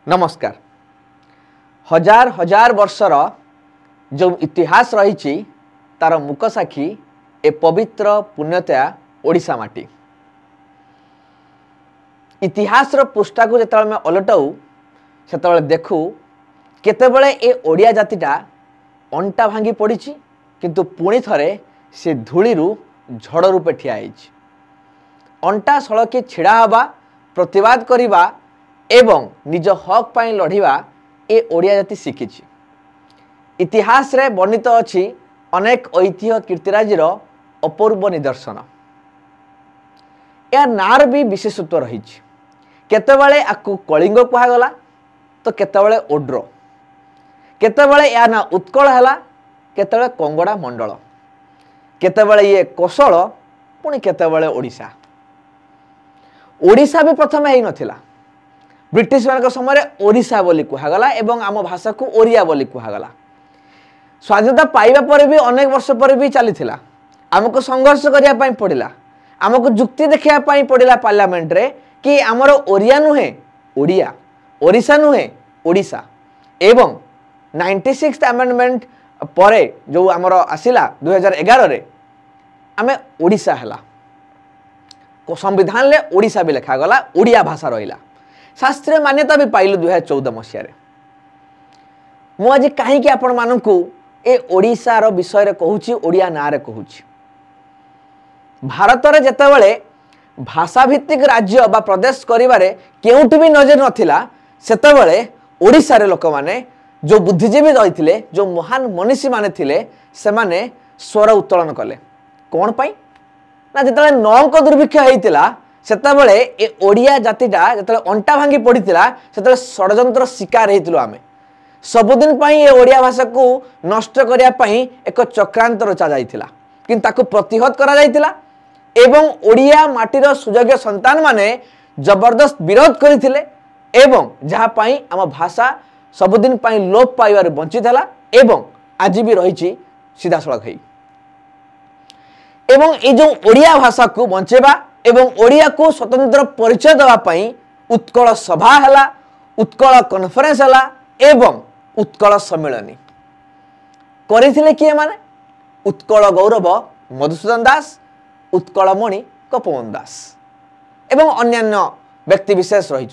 नमस्कार। हजार हजार वर्षर जो इतिहास रही तार मुक साक्षी ए पवित्र पुण्यतया ओडिशा माटी। इतिहास पृष्ठा को जिते आम अलटाऊ से देखू केतेबेले ए ओडिया जातिटा अंटा भांगी पड़ी किंतु पुणी थरे से धूली झड़ रूपे ठिया अंटा सड़की छिड़ा हवा प्रतिवाद करवा एवं निज हक पाई लढ़िवा ए ओडिया जाति शिखी। इतिहास रे वर्णित अछि अनेक ऐतिह्य कीर्तिराजीर अपूर्व निदर्शन। या नार भी विशेषत्व रही। केतेबेले आकु कलिंग कहगला तो केतेबेले ओड्र, केतेबेले या ना उत्कल हैला, केतेबेले कंगड़ा मंडल, केतेबेले ये कोशल, पुणी केतेबेले ओडिशा। ओडिशा भी प्रथम है नथिला। ब्रिटिश मान समय ओडिशा बोली कहगला एवं आम भाषा को ओरिया बोली कहगला। स्वाधीनता पाइबा पर भी अनेक वर्ष पर भी चली आमको संघर्ष करने पड़ा, आमको जुक्ति देखा पड़ा पार्लियामेंट रे कि आमर ओरिया नुहे ओडिया, ओडिशा नुहे ओडिशा। एवं 96th अमेंडमेंट परे जो आमर आसिला 2011 रे आमे ओडिशा हैला। संविधान ले ओडिशा भी लिखागला, ओडिया भाषा रहिला। शास्त्रीय मान्यता भी पाइलु 2014 मसीह। मुझे कहीं आपण मानू ए ओडिशार विषय रे कहूची, ओडिया ना रे कहूची। भारत रे जेतेबेले भाषा भित्तिक राज्य बा प्रदेश करिवारे केउठी भी नजर नथिला, सेतेबेले ओडिशा रे लोक माने जो बुद्धिजीवी रहिथिले, जो महान मनीषी माने थिले, सेमाने स्वर उत्तोलन कले। कोन पई ना जेतेबेले नौक दुर्भिक्ष हेइतिला सेतेबेले ए ओडिया जातिटा जेतेबेले अंटा भांगी पड़ितिला, सेतेबेले षडयंत्र शिकार हेइतिलो। आमे सबुदिन पई ए ओडिया भाषा को नष्ट करिया पई एक चक्रांत रचा जाइतिला, किंतु ताको प्रतिहत करा जाइतिला एवं ओडिया माटीर सुयोग्य संतान माने जबरदस्त विरोध करथिले एवं जहा पई आम भाषा सबुदिन पई लोप पाइबार वंचित हला एवं आज भी रही सीधा सड़क है। एवं ये जो ओडिया भाषा को बंचेबा एवं ओडिया को स्वतंत्र परिचय देवा पई उत्कल सभा हला, उत्कल कॉन्फ्रेंस हला एवं उत्कल सम्मेलनी करिथिले किए माने उत्कल गौरव मधुसूदन दास, उत्कलमणि कपवन दास एवं अन्यान्य व्यक्ति विशेष रही।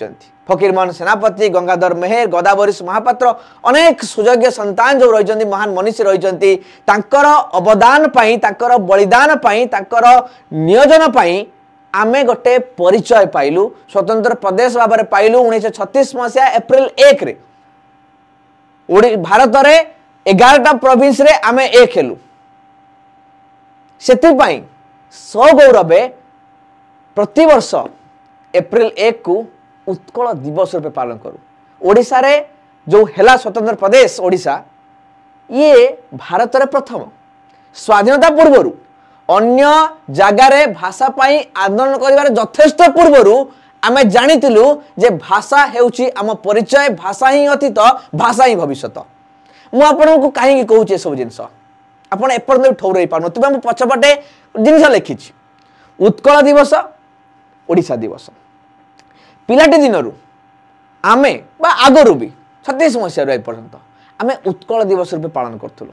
फकीरमोहन सेनापति, गंगाधर मेहेर, गोदावरीश महापात्र अनेक सुयोग्य संतान जो रही, महान मनीषी रही, तांकर अवदान पाई, तांकर बलिदान पाई, तांकर नियोजन पाई आमे गोटे परिचय पाइलु, स्वतंत्र प्रदेश भाव में पाइलु। 1936 मसीहा एप्रिल 1 रे भारत रे 11टा प्रोविंस रे आमे एक हेलु। सेति पाई सगौरवे प्रतिवर्ष एप्रिल 1 को उत्कल दिवस रूपे पालन करू। ओडिशा रे जो हेला स्वतंत्र प्रदेश ओडिशा, ये भारत रे प्रथम स्वाधीनता पूर्वरु अन्य जगार भाषा पाई आंदोलन करिवार यथेष्ट पूर्वरु आमे जानितिलु जे भाषा हेउची आम परिचय, भाषा ही अतीत, भाषा ही भविष्यत। मु आपन को कहीं कहूँ सब जिनस आपन एपर्यंत ठौर रही पार नथिबा। मु पछपटे जिनस लिखि उत्कल दिवस, ओडिशा दिवस। पिलाटी दिनरू आमे बा आगरू भी 36 मसीह पर्यंत आमे उत्कल दिवस रूपे पालन करथुलु।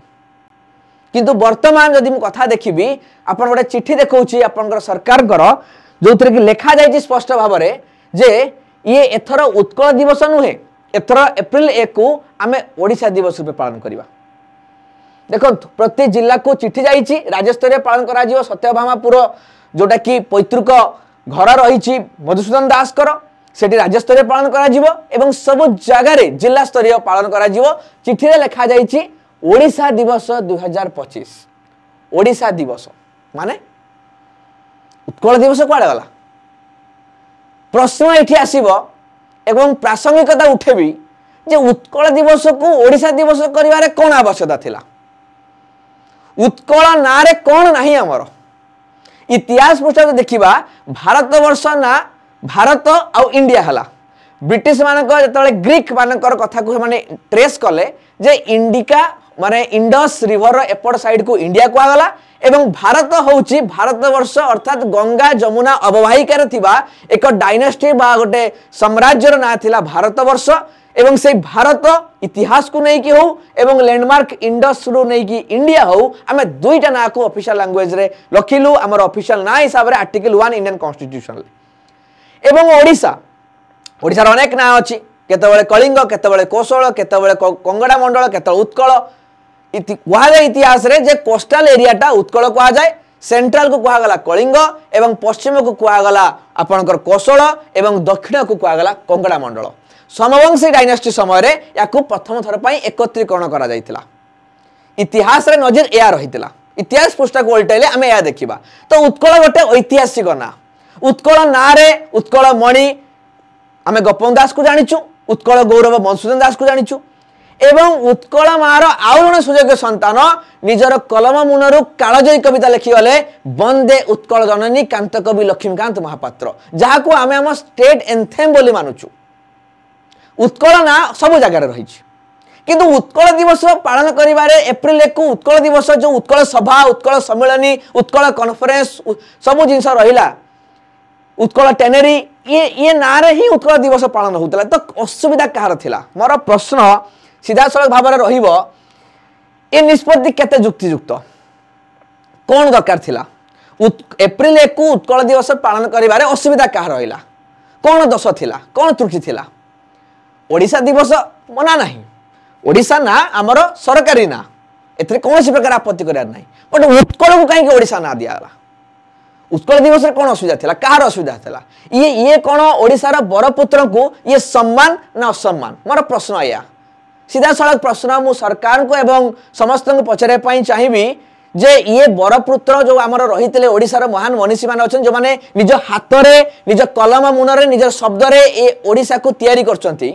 किंतु वर्तमान जदि मु कथा देखिबी, आपन गोटे चिट्ठी देखौछि आपनकर सरकार जो कि लिखा जाइए स्पष्ट भाव में जे ये एथर उत्कल दिवस नुहे, एथर एप्रिल 1 को आमे ओडिशा दिवस रूपे पालन करिबा। देखो प्रति जिला को चिट्ठी जाइए, राज्य स्तरीय पालन करा सत्यभामापुर जोटा कि पैतृक घर रही मधुसूदन दास सेठी राज्य स्तरीय पालन करा सब जगार जिला स्तरीय पालन करा। चिट्ठी रे लिखा जाइए ओडिशा दिवस 2025। ओडिशा दिवस माने उत्कल दिवस कुआडे गला? प्रश्न एठी आसीबो एवं प्रासंगिकता उठेबी जे उत्कल दिवस को ओडिशा दिवस करिवारे कोन आवश्यकता थिला? उत्कल ना रे कोन नाही हमर? इतिहास पृष्ठ देखिबा भारत वर्ष ना भारत आउ इंडिया हला। ब्रिटिश मानक जेतबेले ग्रीक मानकर कथा को माने ट्रेस कले जे इंडिका माने इंडस रिवर एपट साइड को इंडिया कहगला एवं भारत होउची भारतवर्ष अर्थात गंगा जमुना अववाहिकार थिबा एक डायनेस्टी बा गोटे साम्राज्यर ना थिला भारतवर्ष एवं से भारत इतिहास को नहीं कि हो एवं लैंडमार्क इंडस रु नहीं कि इंडिया हो आमे दुईटा ना को ऑफिशियल लैंग्वेज रे लखिलु हमर ऑफिशियल ना हिसाब रे आर्टिकल 1 इंडियन कॉन्स्टिट्यूशन एवं ओडिशा ओडिसा अनेक ना अछि केतबेले कलिंग केतबेले कोसळ केतबेले कंगड़ा मंडल केतबेले उत्कल कहुए इतिहास रे जे कोस्टल एरियाटा उत्कल कहुए सेंट्रल को कहुगला कलिंग एवं पश्चिम को कहुगला आपणकर कोसळ एवं दक्षिण को कहुगला कंगड़ा मंडल समवंशी डायनेस्टी समय रे याकू प्रथम थर पई एकत्रीकरण करा जायतिला इतिहास रे नजर एया रहितिला इतिहास पुस्तक को उल्टाइले आमे या देखिबा तो उत्कल गोटे ऐतिहासिक ना उत्कल ना रे उत्कल मणि आमे गोपन दास को जानिचु उत्कल गौरव मधुसूदन दास को जानिचु एवं उत्कल मार आउ जने सुजोग्य संतान निजर कलम मुनरु कालजयी कविता लिखि गले वंदे उत्कल जननी कांत कवि लक्ष्मीकांत महापात्र जहा को आमे हम स्टेट एंथेम बोली मानुचु उत्कल ना सब जगह रही किंतु उत्कल दिवस पालन करिबारे एप्रिल 1 को उत्कल दिवस जो उत्कल सभा उत्कल सम्मेलनी उत्कल कॉन्फ्रेंस सब जिनस रहिला उत्कल टेनेरी ये ना रे ही उत्कल दिवस पालन होतला तो असुविधा कहार थिला मोर प्रश्न सीधा सड़क भाव में रहिबो ए निष्पत्ति केते युक्तियुक्त कौन दरकार थिला एप्रिल 1 को उत्कल दिवस पालन करिबारे असुविधा कहार रहिला कौन दोष थिला कौन त्रुटि थिला ओडिशा दिवस मना नहीं ओडिशा ना आमर सरकारी ना एथरे कौन सी प्रकार आपत्ति करार नहीं बट उत्कल को कहीं ओडिशा ना दियाला उत्कल दिवस रे कौन असुविधा थिला कहार असुविधा थिला ये कौन ओडिशार बरपुत्र को ये सम्मान ना असम्मान मोर प्रश्न या सीधा सड़क प्रश्न मु सरकार को एवं समस्त को पचारे पाई चाहिबी जे ये बरपुत्र जो आमर रही ओडिशार महान मनीषी मान अच्छा जो मैंने निज हाथ रे निज कलम मुनरे निज शब्द रे ए ओडिशा को तैयारी करचंती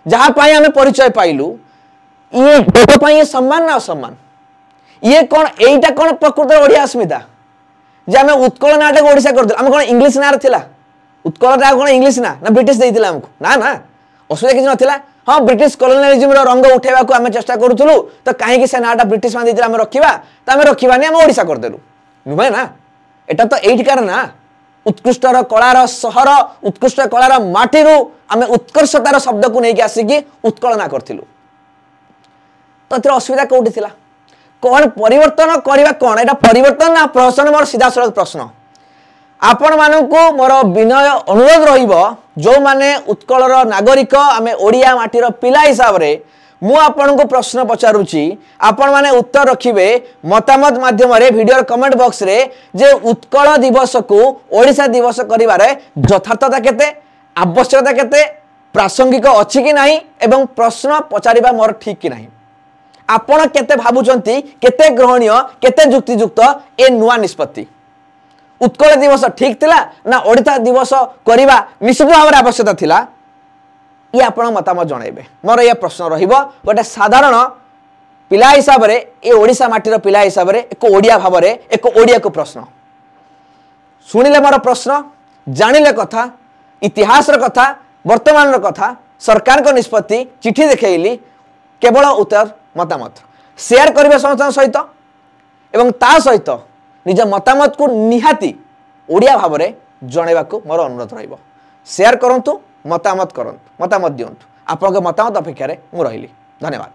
जहाँ पाई आमे परिचय पाइलु ये सम्मान ना असम्मान ये कौन एटा कौन प्रकृत ओडिया अस्मिता जे आमे उत्कल नाटा ओडिशा करदे आमे कौन इंग्लिश ना थिला उत्कल ना कौन इंग्लिश ना ब्रिटिश देइतिला हमको ना ना असुविधा किछ नथिला हाँ ब्रिटिश कॉलोनियलिज्म रो रंग उठेबा को आमे चेष्टा करूथुलु तो काहे कि से नाटा ब्रिटिश मान देइतिला आमे रखिबा त आमे रखिबानी आमे ओडिशा करदेलु नुबे ना एटा तो एइठकार ना उत्कृष्टर कलार सहर उत्कृष्ट कलार माटी रू आमे उत्कर्षतार शब्द को नहीं आसिकी उत्कल ना करथिलु तो एतिर असुविधा कोठी थिला कौन परिवर्तन करबा कौन एटा परिवर्तन ना प्रश्न मोर सीधा सड़क प्रश्न आपण मानकु मोर विनय अनुरोध रहिबो जो माने उत्कलर नागरिक आमे ओडिया माटीर पिला हिसाब रे मु आपण को प्रश्न पचारुची आपण माने उत्तर रखिबे मतामत माध्यम रे वीडियो कमेंट बॉक्स रे जे उत्कल दिवस को ओडिशा दिवस करिवारे यथार्थता केते आवश्यकता केते प्रासंगिक अछि कि नाही एवं प्रश्न पचारिबा मोर ठीक कि नाही आपण केते भाबुचंती केते ग्रहणीय केते युक्तियुक्त ए नुवा निष्पत्ति उत्कल दिवस ठीक थिला ना ओडिशा दिवस करिबा निश्चित भाव आवश्यकता थिला ये आपण मतामत जणाइबे मोर ये प्रश्न रहिबो गोटे साधारण पिला हिसाब रे ए ओडिशा माटीर पिला हिसाब रे एक ओडिया भाव रे एक ओडिया को प्रश्न सुनिले मोर प्रश्न जानिले कथा इतिहास र कथा वर्तमान र कथा सरकार को निष्पत्ति चिठी देखैली केवल उत्तर मतामत शेयर करिवे समस्त सहित एवं ता सहित निज मतामत को निहाती ओडिया भाव रे जणाइबा को मोर अनुरोध रहिबो शेयर करंतु मतामत करंतु मतामत दियंतु आपन के मतामत अपेक्षा रे मु रहिली धन्यवाद।